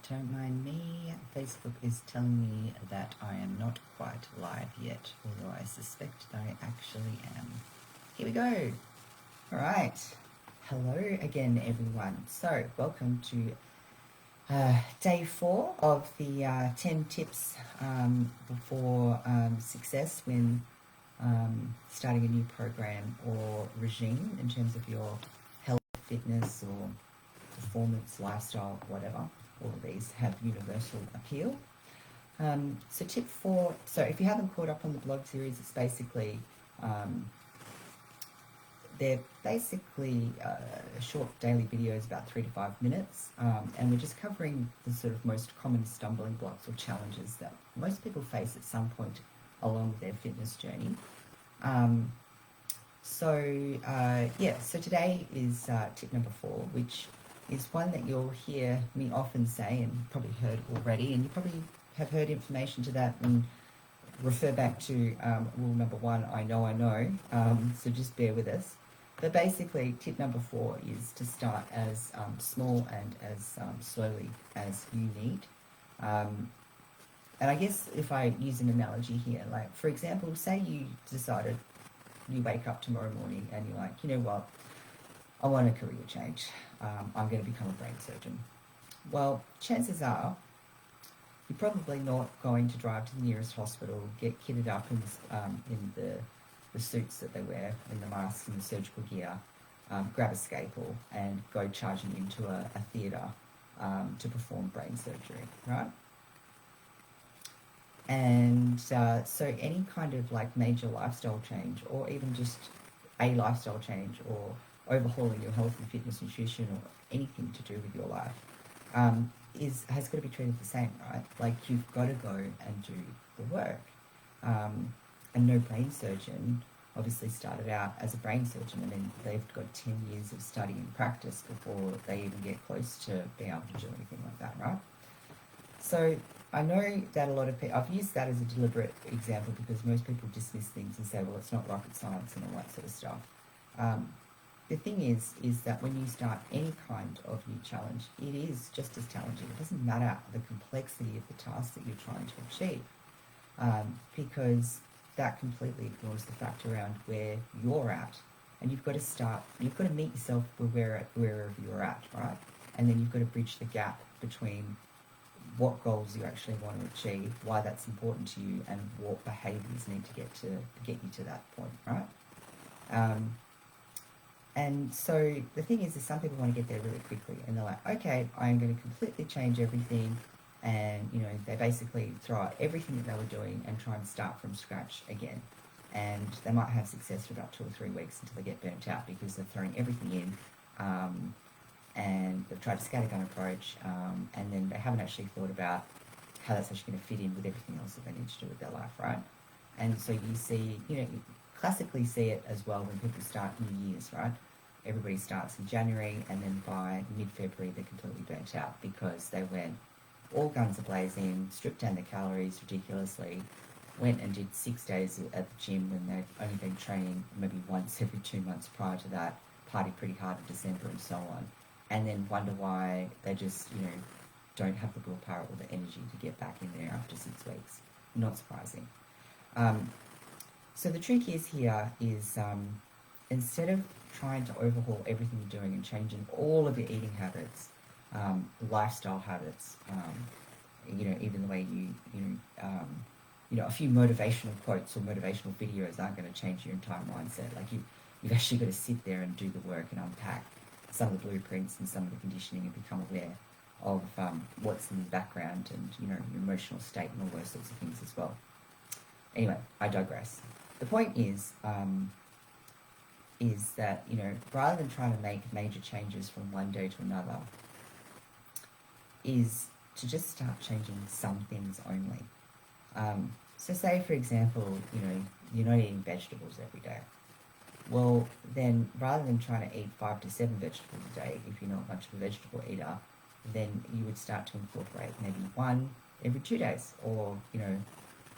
Don't mind me. Facebook is telling me that I am not quite live yet, although I suspect that I actually am. Here we go. All right. Hello again, everyone. So, welcome to day 4 of the 10 tips for success when starting a new program or regime in terms of your health, fitness, or performance, lifestyle, whatever. All of these have universal appeal. So tip 4, so if you haven't caught up on the blog series, it's basically, they're basically short daily videos, about 3 to 5 minutes, and we're just covering the sort of most common stumbling blocks or challenges that most people face at some point along their fitness journey. So today is tip number 4, which is one that you'll hear me often say and probably heard already, and you probably have heard information to that and refer back to rule number 1, I know, so just bear with us. But basically, tip number 4 is to start as small and as slowly as you need. And I guess if I use an analogy here, like for example, say you decided you wake up tomorrow morning and you're like, you know what, I want a career change. I'm going to become a brain surgeon. Well, chances are you're probably not going to drive to the nearest hospital, get kitted up in the suits that they wear, in the masks and the surgical gear, grab a scalpel and go charging into a theatre to perform brain surgery, right? And so any kind of like major lifestyle change, or even just a lifestyle change, or overhauling your health and fitness, nutrition, or anything to do with your life, has got to be treated the same, right? Like you've got to go and do the work. And no brain surgeon obviously started out as a brain surgeon, and then they've got 10 years of study and practice before they even get close to being able to do anything like that, right? So I know that a lot of people, I've used that as a deliberate example because most people dismiss things and say, well, it's not rocket science and all that sort of stuff. The thing is that when you start any kind of new challenge, it is just as challenging. It doesn't matter the complexity of the task that you're trying to achieve, because that completely ignores the fact around where you're at. And you've got to meet yourself wherever you're at, right? And then you've got to bridge the gap between what goals you actually want to achieve, why that's important to you, and what behaviours need to get you to that point, right? And so the thing is some people want to get there really quickly, and they're like, okay, I'm going to completely change everything, and they basically throw out everything that they were doing and try and start from scratch again. And they might have success for about 2 or 3 weeks until they get burnt out because they're throwing everything in, and they've tried a scattergun approach, and then they haven't actually thought about how that's actually going to fit in with everything else that they need to do with their life, right? And so you see, you classically see it as well when people start New Year's, right? Everybody starts in January, and then by mid-February they're completely burnt out because they went all guns a-blazing, stripped down their calories ridiculously, went and did 6 days at the gym when they've only been training maybe once every 2 months prior to that, party pretty hard in December and so on, and then wonder why they just, don't have the willpower or the energy to get back in there after 6 weeks. Not surprising. So the trick here is instead of trying to overhaul everything you're doing and changing all of your eating habits, lifestyle habits, even the way a few motivational quotes or motivational videos aren't going to change your entire mindset. Like you've actually got to sit there and do the work and unpack some of the blueprints and some of the conditioning and become aware of what's in the background and your emotional state and all those sorts of things as well. Anyway, I digress. The point is that, rather than trying to make major changes from one day to another, is to just start changing some things only. So say, for example, you're not eating vegetables every day. Well, then rather than trying to eat 5 to 7 vegetables a day, if you're not much of a vegetable eater, then you would start to incorporate maybe 1 every 2 days, or,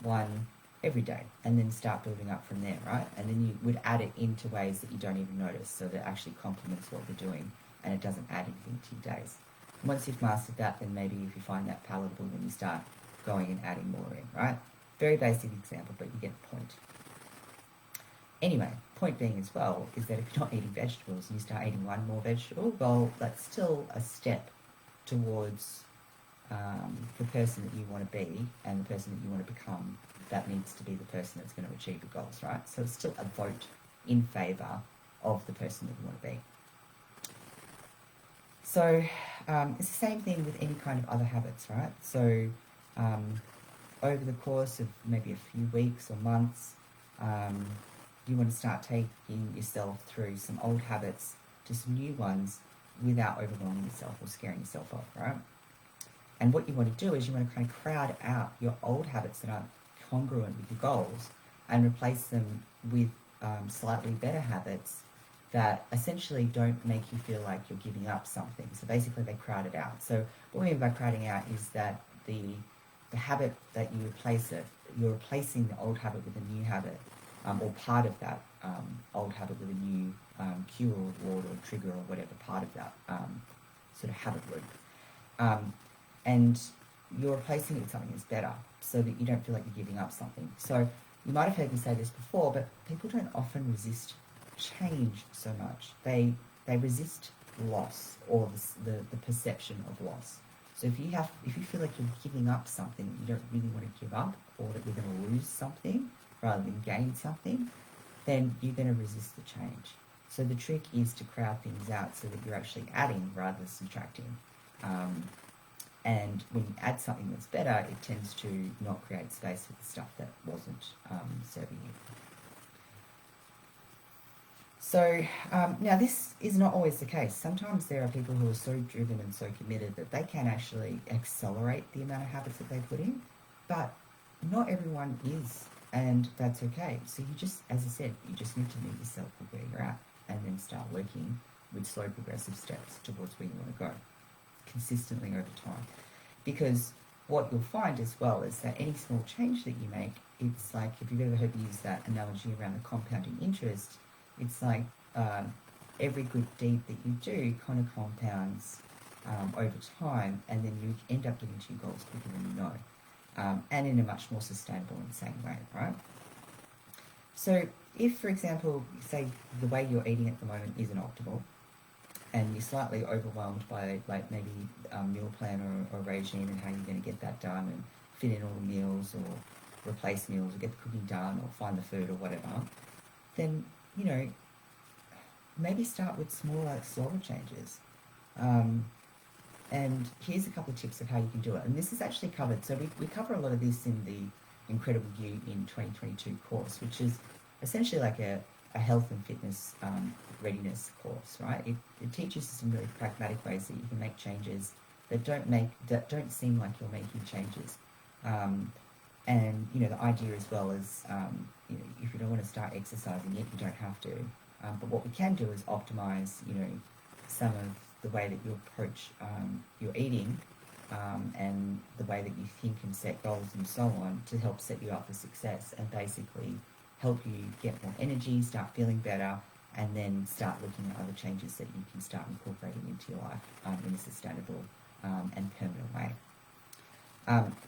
1 every day, and then start building up from there, right? And then you would add it into ways that you don't even notice, so that it actually complements what you're doing and it doesn't add anything to your days. Once you've mastered that, then maybe if you find that palatable, then you start going and adding more in, right? Very basic example, but you get the point. Anyway, point being as well is that if you're not eating vegetables and you start eating one more vegetable, well, that's still a step towards the person that you want to be and the person that you want to become. That needs to be the person that's going to achieve your goals, right? So it's still a vote in favour of the person that you want to be. So it's the same thing with any kind of other habits, right? So over the course of maybe a few weeks or months, you want to start taking yourself through some old habits to some new ones without overwhelming yourself or scaring yourself off, right? And what you want to do is you want to kind of crowd out your old habits that aren't congruent with your goals and replace them with slightly better habits that essentially don't make you feel like you're giving up something. So basically they crowd it out. So what we mean by crowding out is that the habit that you replace it, you're replacing the old habit with a new habit, or part of that old habit with a new cue or reward or trigger or whatever part of that sort of habit loop. And you're replacing it with something that's better so that you don't feel like you're giving up something. So you might have heard me say this before, but people don't often resist change so much. They resist loss or the perception of loss. So if you feel like you're giving up something that you don't really want to give up, or that you're going to lose something rather than gain something, then you're going to resist the change. So the trick is to crowd things out so that you're actually adding rather than subtracting. And when you add something that's better, it tends to not create space for the stuff that wasn't serving you. So now this is not always the case. Sometimes there are people who are so driven and so committed that they can actually accelerate the amount of habits that they put in, but not everyone is, and that's okay. So you just, as I said, you just need to meet yourself with where you're at and then start working with slow progressive steps towards where you want to go consistently over time. Because what you'll find as well is that any small change that you make, it's like, if you've ever heard me use that analogy around the compounding interest, it's like every good deed that you do kind of compounds over time, and then you end up getting to your goals quicker than you know, and in a much more sustainable and sane way, right? So if, for example, say the way you're eating at the moment isn't optimal, and you're slightly overwhelmed by like maybe a meal plan or regime and how you're going to get that done and fit in all the meals or replace meals or get the cooking done or find the food or whatever, then, you know, maybe start with smaller, slower changes. And here's a couple of tips of how you can do it. And this is actually covered, so we cover a lot of this in the Incredible You in 2022 course, which is essentially like a health and fitness readiness course, right? It teaches you some really pragmatic ways that you can make changes that don't seem like you're making changes. And you know, the idea as well is, you know, if you don't want to start exercising yet, you don't have to. But what we can do is optimize, you know, some of the way that you approach your eating and the way that you think and set goals and so on to help set you up for success and basically help you get more energy, start feeling better, and then start looking at other changes that you can start incorporating into your life in a sustainable and permanent way.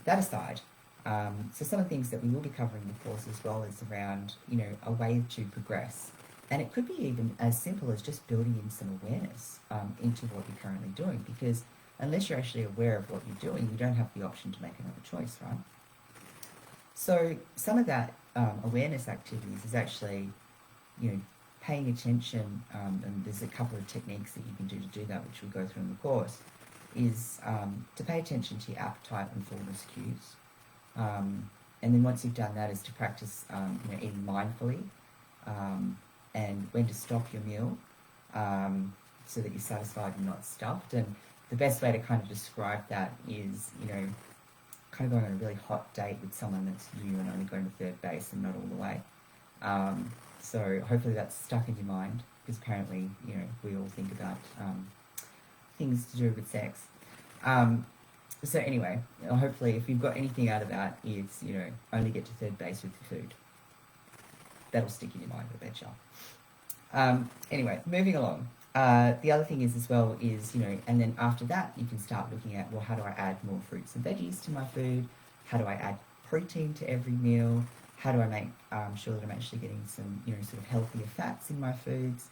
That aside, so some of the things that we will be covering in the course as well is around, you know, a way to progress. And it could be even as simple as just building in some awareness into what you're currently doing, because unless you're actually aware of what you're doing, you don't have the option to make another choice, right? So some of that awareness activities is actually, you know, paying attention, and there's a couple of techniques that you can do that, which we'll go through in the course, is to pay attention to your appetite and fullness cues. And then once you've done that, is to practice you know, eating mindfully, and when to stop your meal, so that you're satisfied and not stuffed. And the best way to kind of describe that is, you know, kind of going on a really hot date with someone that's new and only going to third base and not all the way. So hopefully that's stuck in your mind, because apparently, you know, we all think about things to do with sex. So anyway, hopefully if you've got anything out of that, it's, you know, only get to third base with the food. That'll stick in your mind, I bet you. Anyway, moving along. The other thing is as well is, and then after that, you can start looking at, well, how do I add more fruits and veggies to my food? How do I add protein to every meal? How do I make sure that I'm actually getting some, sort of healthier fats in my foods?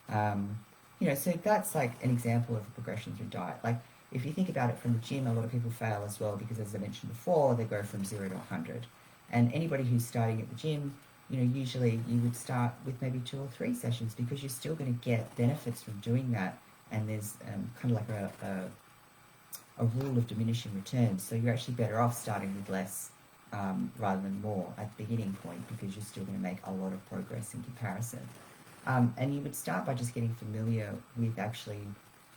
So that's like an example of a progression through diet. Like if you think about it from the gym, a lot of people fail as well because, as I mentioned before, they go from 0 to 100. And anybody who's starting at the gym, usually you would start with maybe 2 or 3 sessions because you're still going to get benefits from doing that. And there's kind of like a rule of diminishing returns. So you're actually better off starting with less rather than more at the beginning point because you're still going to make a lot of progress in comparison. And you would start by just getting familiar with actually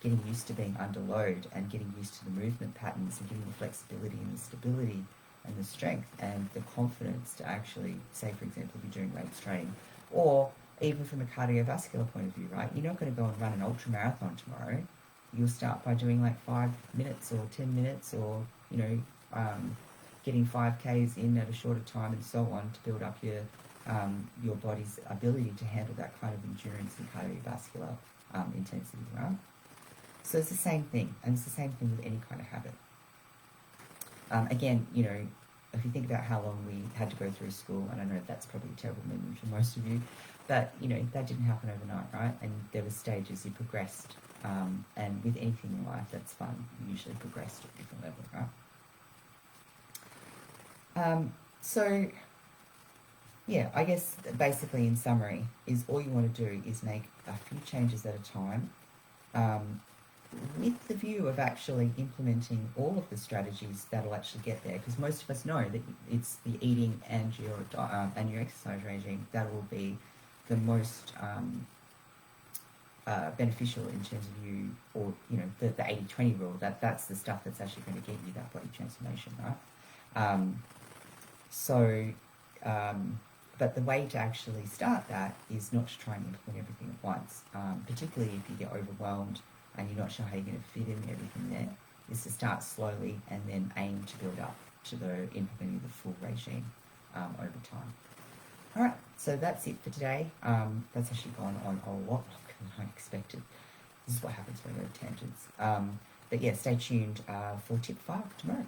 getting used to being under load and getting used to the movement patterns and getting the flexibility and the stability and the strength and the confidence to actually, say, for example, if you're doing weights training, or even from a cardiovascular point of view, right? You're not going to go and run an ultra marathon tomorrow. You'll start by doing like 5 minutes or 10 minutes or, getting 5Ks in at a shorter time and so on to build up your body's ability to handle that kind of endurance and cardiovascular intensity, right? So it's the same thing, and it's the same thing with any kind of habit. Again, if you think about how long we had to go through school, and I know that's probably a terrible memory for most of you, but, that didn't happen overnight, right? And there were stages, you progressed, and with anything in life that's fun, you usually progress to a different level, right? So, yeah, I guess basically in summary is all you want to do is make a few changes at a time, with the view of actually implementing all of the strategies that'll actually get there, because most of us know that it's the eating and your exercise regime that will be the most beneficial in terms of you, or the 80-20 rule. That's the stuff that's actually going to get you that body transformation, right? But the way to actually start that is not to try and implement everything at once, particularly if you get overwhelmed and you're not sure how you're going to fit in everything there, is to start slowly and then aim to build up to implementing the full regime over time. All right, so that's it for today. That's actually gone on a lot longer than I expected. This is what happens when I go to tangents. But yeah, stay tuned for tip 5 tomorrow.